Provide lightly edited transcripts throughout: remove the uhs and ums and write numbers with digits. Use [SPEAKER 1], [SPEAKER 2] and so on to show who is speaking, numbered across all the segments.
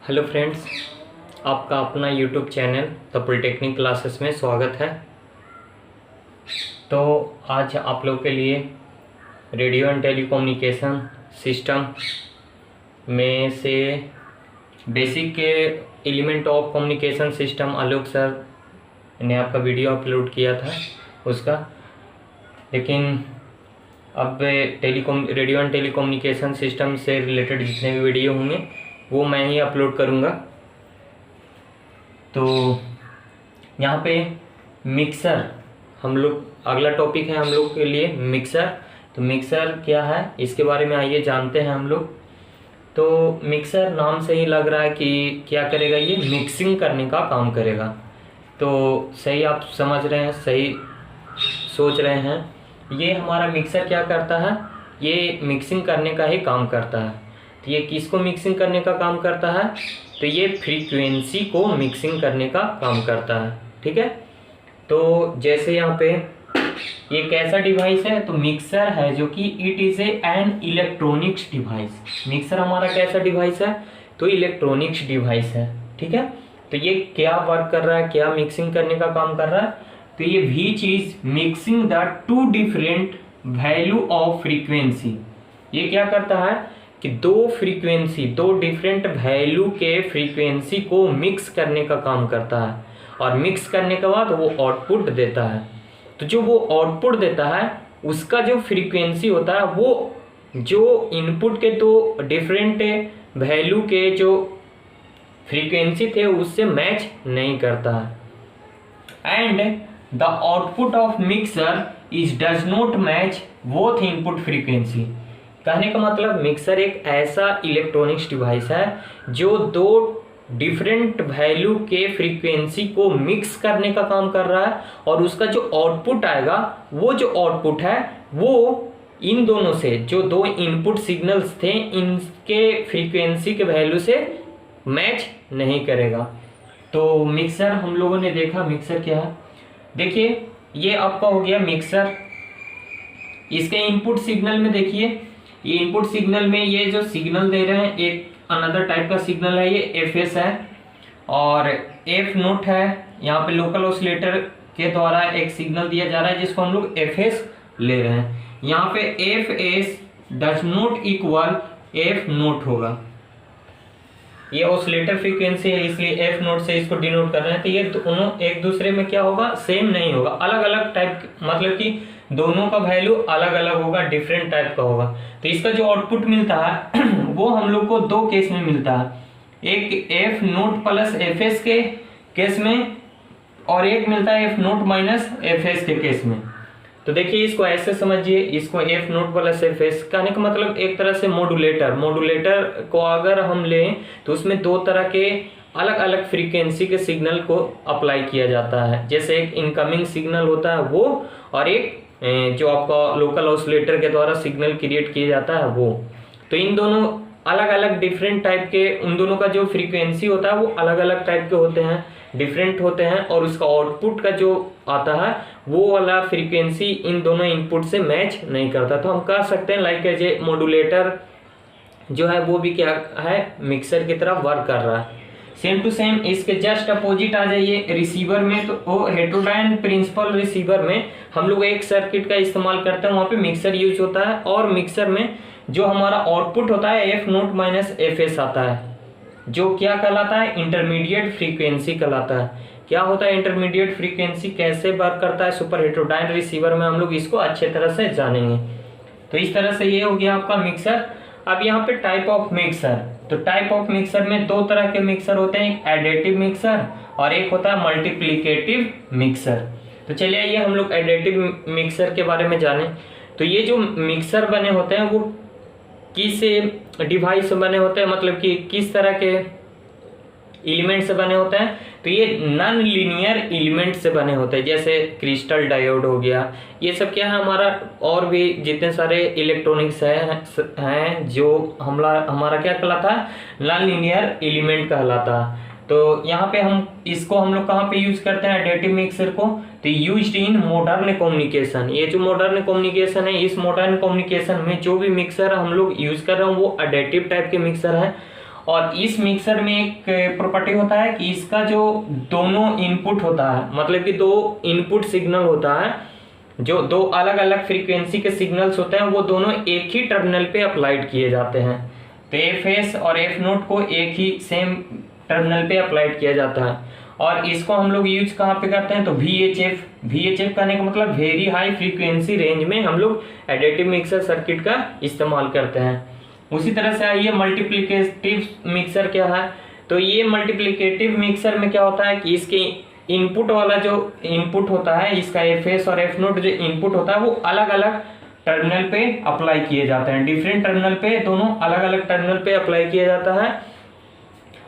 [SPEAKER 1] Hello friends, आपका अपना YouTube channel the polytechnic classes में स्वागत है। तो आज आप लोग के लिए रेडियो एंड टेलीकम्युनिकेशन सिस्टम में से बेसिक के element of communication system Alok sir ने आपका वीडियो अपलोड किया था उसका, लेकिन अब रेडियो एंड टेलीकम्युनिकेशन सिस्टम से रिलेटेड जितने भी वीडियो होंगे वो मैं ही अपलोड करूँगा। तो यहाँ पे मिक्सर हम लोग, अगला टॉपिक है हम लोग के लिए मिक्सर। तो मिक्सर क्या है इसके बारे में आइए जानते हैं हम लोग। तो मिक्सर नाम से ही लग रहा है कि क्या करेगा, ये मिक्सिंग करने का काम करेगा। तो सही आप समझ रहे हैं, सही सोच रहे हैं। ये हमारा मिक्सर क्या करता है, ये मिक्सिंग करने का ही काम करता है। तो ये किसको मिक्सिंग करने का काम करता है, तो ये फ्रीक्वेंसी को मिक्सिंग करने का काम करता है। ठीक है, तो जैसे यहाँ पे ये कैसा डिवाइस है, तो मिक्सर है जो कि it is an electronics device. Mixer हमारा कैसा डिवाइस है, तो इलेक्ट्रॉनिक्स डिवाइस है। ठीक है, तो ये क्या वर्क कर रहा है, क्या मिक्सिंग करने का काम कर रहा है, तो ये which is mixing the two different value of frequency. ये क्या करता है कि दो फ्रीक्वेंसी, दो डिफरेंट वैल्यू के फ्रीक्वेंसी को मिक्स करने का काम करता है, और मिक्स करने के बाद वो आउटपुट देता है। तो जो वो आउटपुट देता है उसका जो फ्रीक्वेंसी होता है वो जो इनपुट के दो डिफरेंट वैल्यू के जो फ्रीक्वेंसी थे उससे मैच नहीं करता है। And the output of mixer is does not match both input frequency. कहने का मतलब मिक्सर एक ऐसा इलेक्ट्रॉनिक्स डिवाइस है जो दो डिफरेंट वैल्यू के फ्रीक्वेंसी को मिक्स करने का काम कर रहा है, और उसका जो आउटपुट आएगा वो जो आउटपुट है वो इन दोनों से, जो दो इनपुट सिग्नल्स थे इनके फ्रीक्वेंसी के वैल्यू से मैच नहीं करेगा। तो मिक्सर हम लोगों ने देखा, मिक्सर क्या है। देखिए ये आपका हो गया मिक्सर। इसके इनपुट सिग्नल में देखिए, ये इनपुट सिग्नल में ये जो सिग्नल दे रहे हैं एक अनदर टाइप का सिग्नल है, ये एफ है और एफ नोट है। यहाँ पे लोकल ऑसिलेटर के द्वारा एक सिग्नल दिया जा रहा है जिसको हम लोग एफ ले रहे हैं। यहाँ पे F S does not equal F note होगा, ये ऑसिलेटर फ्रीक्वेंसी है इसलिए एफ नोट से इसको डिनोट कर रहे हैं। तो ये दोनों एक दूसरे में क्या होगा, सेम नहीं होगा, अलग अलग टाइप, मतलब कि दोनों का वैल्यू अलग अलग होगा, डिफरेंट टाइप का होगा। तो इसका जो आउटपुट मिलता है वो हम लोग को दो केस में मिलता है, एक F note plus F S के केस में और एक मिलता है F note minus F S के केस में। तो देखिए इसको ऐसे समझिए, इसको F note plus F S कहने का मतलब एक तरह से मॉड्यूलेटर को अगर हम लें तो उसमें दो तरह के अलग अलग फ्रीक्वेंसी के सिग्नल को अप्लाई किया जाता है। जैसे एक इनकमिंग सिग्नल होता है वो, और एक जो आपका लोकल ऑसिलेटर के द्वारा सिग्नल क्रिएट किया जाता है वो। तो इन दोनों अलग अलग डिफरेंट टाइप के, उन दोनों का जो फ्रीक्वेंसी होता है वो अलग अलग टाइप के होते हैं, डिफरेंट होते हैं, और उसका आउटपुट का जो आता है वो वाला फ्रीक्वेंसी इन दोनों इनपुट से मैच नहीं करता। तो हम कह सकते हैं लाइक एज मॉड्यूलेटर जो है वो भी क्या है, मिक्सर की तरह वर्क कर रहा है। सेम टू सेम इसके जस्ट अपोजिट आ जाइए रिसीवर में। तो वो हेटेरोडाइन प्रिंसिपल रिसीवर में हम लोग एक सर्किट का इस्तेमाल करते हैं, वहाँ पे मिक्सर यूज होता है, और मिक्सर में जो हमारा आउटपुट होता है F note minus F S आता है, जो क्या कहलाता है, इंटरमीडिएट फ्रीक्वेंसी कहलाता है। क्या होता है इंटरमीडिएट फ्रीक्वेंसी, कैसे वर्क करता है सुपर हेटेरोडाइन रिसीवर में, हम लोग इसको अच्छे तरह से जानेंगे। तो इस तरह से ये हो गया आपका मिक्सर। अब यहाँ पे टाइप ऑफ मिक्सर, तो टाइप ऑफ मिक्सर में दो तरह के मिक्सर होते हैं, एक एडिटिव मिक्सर और एक होता है मल्टीप्लिकेटिव मिक्सर। तो चलिए ये हम लोग एडिटिव मिक्सर के बारे में जानें। तो ये जो मिक्सर बने होते हैं वो किस डिवाइस से बने होते हैं, मतलब कि किस तरह के एलिमेंट से बने होते हैं, तो ये नॉन लीनियर एलिमेंट से बने होते हैं। जैसे क्रिस्टल डायोड हो गया, ये सब क्या है हमारा, और भी जितने सारे इलेक्ट्रॉनिक्स हैं जो हमारा क्या कहलाता है, नॉन लीनियर एलिमेंट कहलाता है। तो यहाँ पे हम लोग कहाँ पे यूज करते हैं एडिटिव मिक्सर को, तो यूज्ड इन मॉडर्न कम्युनिकेशन। ये जो मॉडर्न कम्युनिकेशन है, इस मॉडर्न कम्युनिकेशन में जो भी मिक्सर हम लोग यूज कर रहे हैं वो एडिटिव टाइप के मिक्सर है। और इस मिक्सर में एक प्रॉपर्टी होता है कि इसका जो दोनों इनपुट होता है, मतलब कि दो इनपुट सिग्नल होता है, जो दो अलग अलग फ्रीक्वेंसी के सिग्नल्स होते हैं वो दोनों एक ही टर्मिनल पे अप्लाइड किए जाते हैं। तो एफ एस और एफ नोट को एक ही सेम टर्मिनल पे अप्लाइड किया जाता है। और इसको हम लोग यूज कहाँ पे करते हैं, तो VHF करने का मतलब वेरी हाई फ्रीक्वेंसी रेंज में हम लोग एडिटिव मिक्सर सर्किट का इस्तेमाल करते हैं। उसी तरह से आइए मल्टीप्लिकेटिव मिक्सर क्या है। तो ये मल्टीप्लिकेटिव मिक्सर में क्या होता है कि इसके इनपुट वाला जो इनपुट होता है, इसका एफ एस और एफ नोट जो इनपुट होता है वो अलग अलग टर्मिनल पे अप्लाई किए जाते हैं, डिफरेंट टर्मिनल पे, दोनों अलग अलग टर्मिनल पे अप्लाई किया जाता है।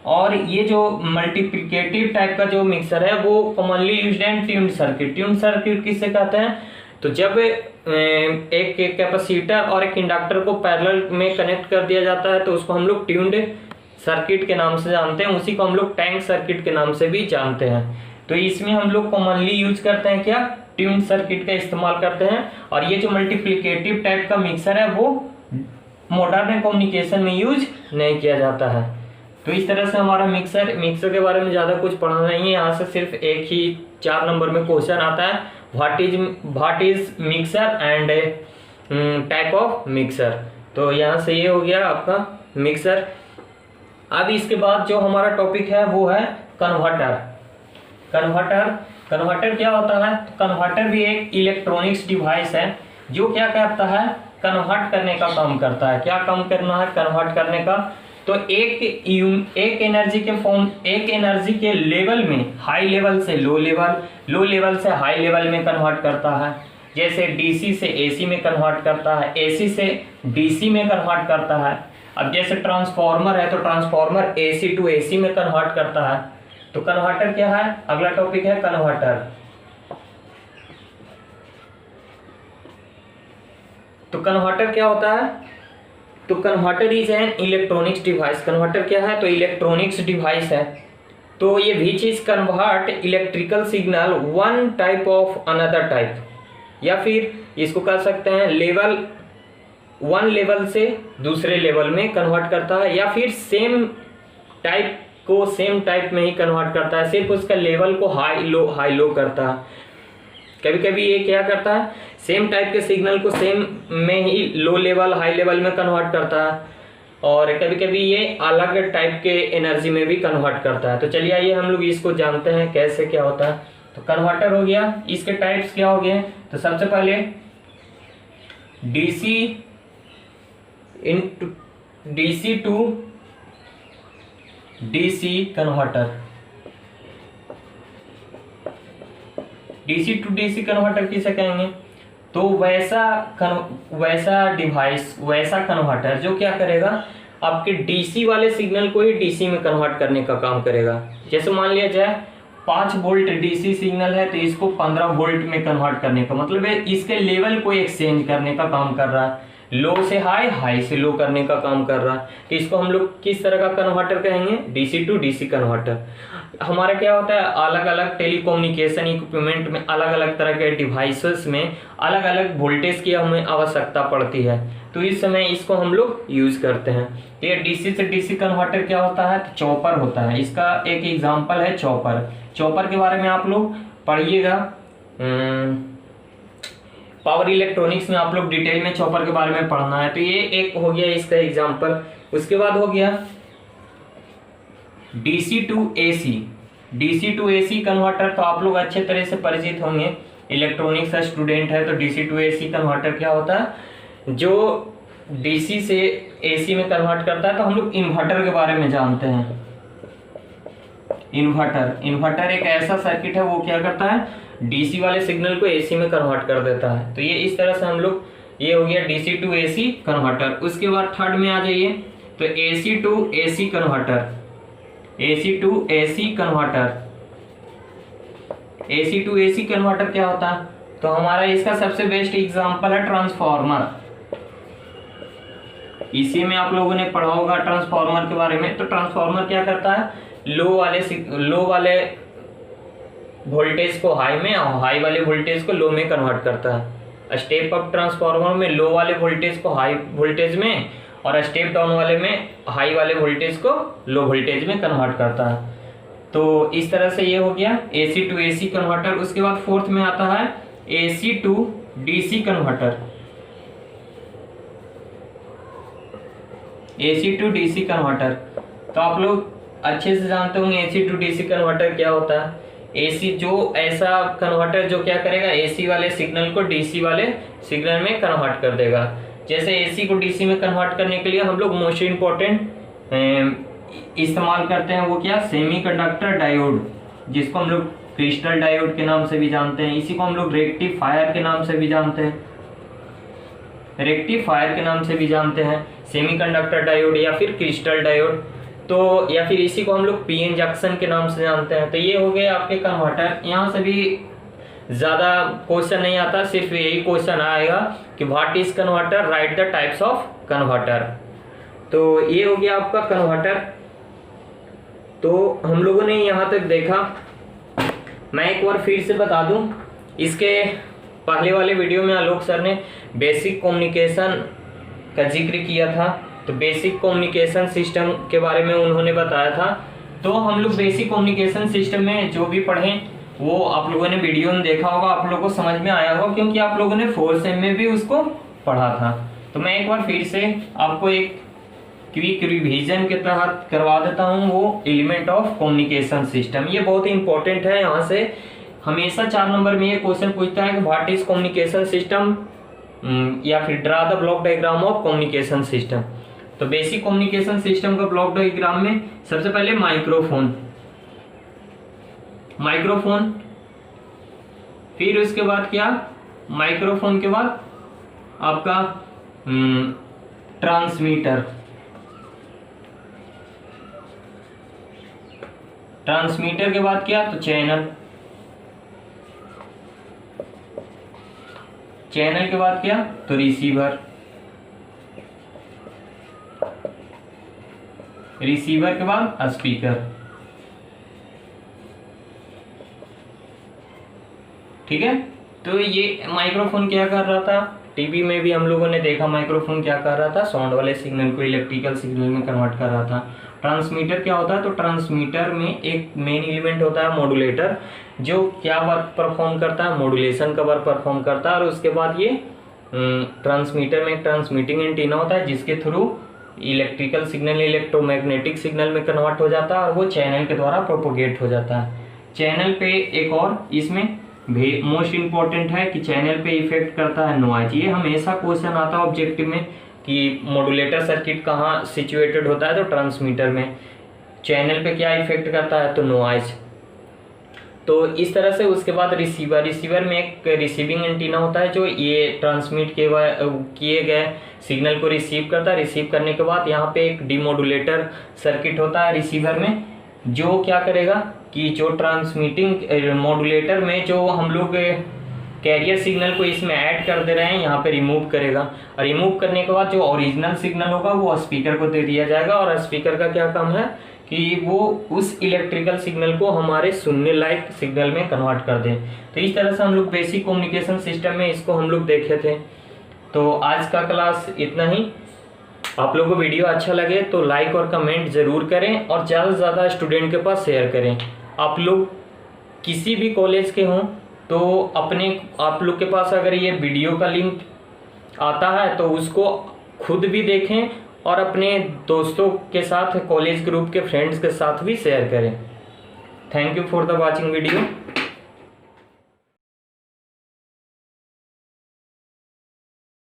[SPEAKER 1] और ये जो मल्टीप्लिकेटिव टाइप का जो मिक्सर है वो commonly used in tuned circuit. Tuned circuit किससे कहते हैं, तो जब एक कैपेसिटर और एक इंडक्टर को पैरेलल में कनेक्ट कर दिया जाता है तो उसको हम लोग ट्यून्ड सर्किट के नाम से जानते हैं, उसी को हम लोग टैंक सर्किट के नाम से भी जानते हैं। तो इसमें हम लोग कॉमनली यूज करते हैं क्या, ट्यून्ड सर्किट का इस्तेमाल करते हैं। और ये जो मल्टीप्लिकेटिव टाइप का मिक्सर है वो मॉडर्न कम्युनिकेशन में यूज नहीं किया जाता है। तो इस तरह से हमारा मिक्सर के बारे में ज़्यादा कुछ पढ़ना नहीं है। यहाँ से सिर्फ एक ही 4 नंबर में क्वेश्चन आता है, what is mixer and type of mixer. तो यहाँ से ये हो गया आपका मिक्सर। अब इसके बाद जो हमारा टॉपिक है वो है कन्वर्टर। कन्वर्टर क्या होता है, कन्वर्टर भी एक इलेक्ट्रॉनिक्स डिवाइस है जो क्या करता है, कन्वर्ट करने का काम करता है। क्या काम करना है, कन्वर्ट करने का। तो एक एनर्जी के लेवल में हाई लेवल से लो लेवल से हाई लेवल में कन्वर्ट करता है। जैसे डीसी से एसी में कन्वर्ट करता है, एसी से डीसी में कन्वर्ट करता है। अब जैसे ट्रांसफार्मर है तो ट्रांसफार्मर एसी टू एसी में कन्वर्ट करता है। तो कन्वर्टर क्या है, अगला टॉपिक है कन्वर्टर। तो कन्वर्टर क्या होता है, तो converter is an electronics device. Converter क्या है, तो इलेक्ट्रॉनिक्स डिवाइस है। तो ये which is convert electrical signal one type of another type, या फिर इसको कह सकते हैं वन लेवल से दूसरे लेवल में कन्वर्ट करता है, या फिर सेम टाइप को सेम टाइप में ही कन्वर्ट करता है, सिर्फ उसका लेवल को हाई लो करता है। कभी कभी ये क्या करता है, सेम टाइप के सिग्नल को सेम में ही लो लेवल हाई लेवल में कन्वर्ट करता है, और कभी कभी ये अलग टाइप के एनर्जी में भी कन्वर्ट करता है। तो चलिए आइए हम लोग इसको जानते हैं कैसे क्या होता है। तो कन्वर्टर हो गया, इसके टाइप्स क्या हो गए। तो सबसे पहले DC to DC converter. DC to DC converter किसे कहेंगे, तो वैसा डिवाइस, वैसा कन्वर्टर जो क्या करेगा, आपके डीसी वाले सिग्नल को ही डीसी में कन्वर्ट करने का काम करेगा। जैसे मान लिया जाए 5 वोल्ट डीसी सिग्नल है तो इसको 15 वोल्ट में कन्वर्ट करने का मतलब है इसके लेवल को एक्सचेंज करने का काम कर रहा है, लो से हाई, हाई से लो करने का काम कर रहा है। तो इसको हम लोग किस तरह का कन्वर्टर कहेंगे, डीसी टू डीसी कन्वर्टर। हमारा क्या होता है, अलग अलग टेलीकम्युनिकेशन इक्विपमेंट में, अलग अलग तरह के डिवाइसेस में अलग अलग वोल्टेज की हमें आवश्यकता पड़ती है, तो इस समय इसको हम लोग यूज करते हैं। तो ये डीसी से डीसी कन्वर्टर क्या होता है, तो चॉपर होता है। इसका एक एग्जाम्पल है चॉपर। चॉपर के बारे में आप लोग पढ़िएगा, पावर इलेक्ट्रॉनिक्स में आप लोग डिटेल में चॉपर के बारे में पढ़ना है। तो ये एक हो गया इसका एग्जांपल। उसके बाद हो गया डीसी टू एसी कन्वर्टर। तो आप लोग अच्छे तरह से परिचित होंगे, इलेक्ट्रॉनिक्स का स्टूडेंट है तो डीसी टू एसी कन्वर्टर क्या होता है, जो डीसी से एसी में कन्वर्ट करता है। तो हम लोग इन्वर्टर के बारे में जानते हैं। इन्वर्टर एक ऐसा सर्किट है वो क्या करता है, डीसी वाले सिग्नल को एसी में कन्वर्ट कर देता है। तो ये इस तरह से हम लोग, ये हो गया डीसी टू एसी कन्वर्टर। उसके बाद थर्ड में आ जाइए, तो AC to AC converter. AC to AC converter क्या होता है, तो हमारा इसका सबसे बेस्ट एग्जांपल है ट्रांसफार्मर। इसी में आप लोगों ने पढ़ा होगा ट्रांसफार्मर के बारे में। तो ट्रांसफार्मर क्या करता है, लो वाले वोल्टेज को हाई में और हाई वाले वोल्टेज को लो में कन्वर्ट करता है। स्टेप अप ट्रांसफार्मर में लो वाले वोल्टेज को हाई वोल्टेज में और स्टेप डाउन वाले में हाई वाले वोल्टेज को लो वोल्टेज में कन्वर्ट करता है। तो इस तरह से ये हो गया AC टू AC कन्वर्टर। उसके बाद फोर्थ में आता है AC to DC converter. AC to DC converter तो आप लोग अच्छे से जानते होंगे AC टू DC कन्वर्टर क्या होता है। AC जो ऐसा कन्वर्टर जो क्या करेगा, AC वाले सिग्नल को DC वाले सिग्नल में कन्वर्ट कर देगा। जैसे AC को DC में कन्वर्ट करने के लिए हम लोग मोस्ट इम्पोर्टेंट इस्तेमाल करते हैं वो क्या, सेमीकंडक्टर डायोड, जिसको हम लोग क्रिस्टल डायोड के नाम से भी जानते हैं। इसी को हम लोग रेक्टिफायर के नाम से भी जानते हैं, रेक्टिफायर के नाम से भी जानते हैं, सेमीकंडक्टर डायोड या फिर क्रिस्टल डायोड। तो या फिर इसी को हम लोग पीएन जंक्शन के नाम से जानते हैं। तो ये हो गए आपके कन्वर्टर। यहाँ से भी ज़्यादा क्वेश्चन नहीं आता, सिर्फ यही क्वेश्चन आएगा कि what is converter, right the types of converter. तो ये हो गया आपका कन्वर्टर। तो हम लोगों ने यहाँ तक देखा। मैं एक बार फिर से बता दूं, इसके पहले वाले वीडियो में आलोक सर ने बेसिक कम्युनिकेशन का जिक्र किया था। तो बेसिक कम्युनिकेशन सिस्टम के बारे में उन्होंने बताया था। तो हम लोग बेसिक कम्युनिकेशन सिस्टम में जो भी पढ़ें वो आप लोगों ने वीडियो में देखा होगा, आप लोगों को समझ में आया होगा, क्योंकि आप लोगों ने 4th सेम में भी उसको पढ़ा था। तो मैं एक बार फिर से आपको एक क्विक रिवीजन के तहत करवा देता हूँ वो एलिमेंट ऑफ कम्युनिकेशन सिस्टम। ये बहुत ही इंपॉर्टेंट है। यहाँ से हमेशा 4 नंबर में ये क्वेश्चन पूछता है कि व्हाट इज कम्युनिकेशन सिस्टम या फिर draw the block diagram of communication system. तो बेसिक कम्युनिकेशन सिस्टम का ब्लॉक डायग्राम में सबसे पहले माइक्रोफोन, माइक्रोफोन, फिर उसके बाद क्या, माइक्रोफोन के बाद आपका ट्रांसमीटर, ट्रांसमीटर के बाद क्या, तो चैनल, चैनल के बाद क्या, तो रिसीवर, रिसीवर के बाद स्पीकर। ठीक है। तो ये माइक्रोफोन क्या कर रहा था, टीवी में भी हम लोगों ने देखा माइक्रोफोन क्या कर रहा था, साउंड वाले सिग्नल को इलेक्ट्रिकल सिग्नल में कन्वर्ट कर रहा था। ट्रांसमीटर क्या होता है, तो ट्रांसमीटर में एक मेन एलिमेंट होता है मॉड्यूलेटर, जो क्या वर्क परफॉर्म करता है, मॉड्यूलेशन का वर्क परफॉर्म करता है। और उसके बाद ये ट्रांसमीटर में एक ट्रांसमिटिंग एंटीना होता है जिसके through electrical signal electromagnetic signal में कन्वर्ट हो जाता है और वो चैनल के द्वारा प्रोपोगेट हो जाता है। चैनल पे एक और इसमें मोस्ट इम्पॉर्टेंट है कि चैनल पे इफेक्ट करता है नॉइज। ये हमेशा क्वेश्चन आता है ऑब्जेक्टिव में कि मॉड्यूलेटर सर्किट कहाँ सिचुएटेड होता है, तो ट्रांसमीटर में। चैनल पे क्या इफेक्ट करता है, तो नॉइज। तो इस तरह से उसके बाद रिसीवर, रिसीवर में एक रिसीविंग एंटीना होता है जो ये ट्रांसमिट किए गए सिग्नल को रिसीव करता है। रिसीव करने के बाद यहाँ पे एक डीमोडुलेटर सर्किट होता है रिसीवर में, जो क्या करेगा कि जो ट्रांसमिटिंग मॉड्यूलेटर में जो हम लोग कैरियर सिग्नल को इसमें ऐड कर दे रहे हैं यहाँ पे रिमूव करेगा। और रिमूव करने के बाद जो ओरिजिनल सिग्नल होगा वो स्पीकर को दे दिया जाएगा। और स्पीकर का क्या काम है कि वो उस इलेक्ट्रिकल सिग्नल को हमारे सुनने लायक सिग्नल में कन्वर्ट कर दें। तो इस तरह से हम लोग बेसिक कम्युनिकेशन सिस्टम में इसको हम लोग देखे थे। तो आज का क्लास इतना ही। आप लोगों को वीडियो अच्छा लगे तो लाइक और कमेंट ज़रूर करें और ज़्यादा से ज़्यादा स्टूडेंट के पास शेयर करें। आप लोग किसी भी कॉलेज के हों तो आप लोग के पास अगर ये वीडियो का लिंक आता है तो उसको खुद भी देखें और अपने दोस्तों के साथ, कॉलेज ग्रुप के फ्रेंड्स के साथ भी शेयर करें। Thank you for the watching video.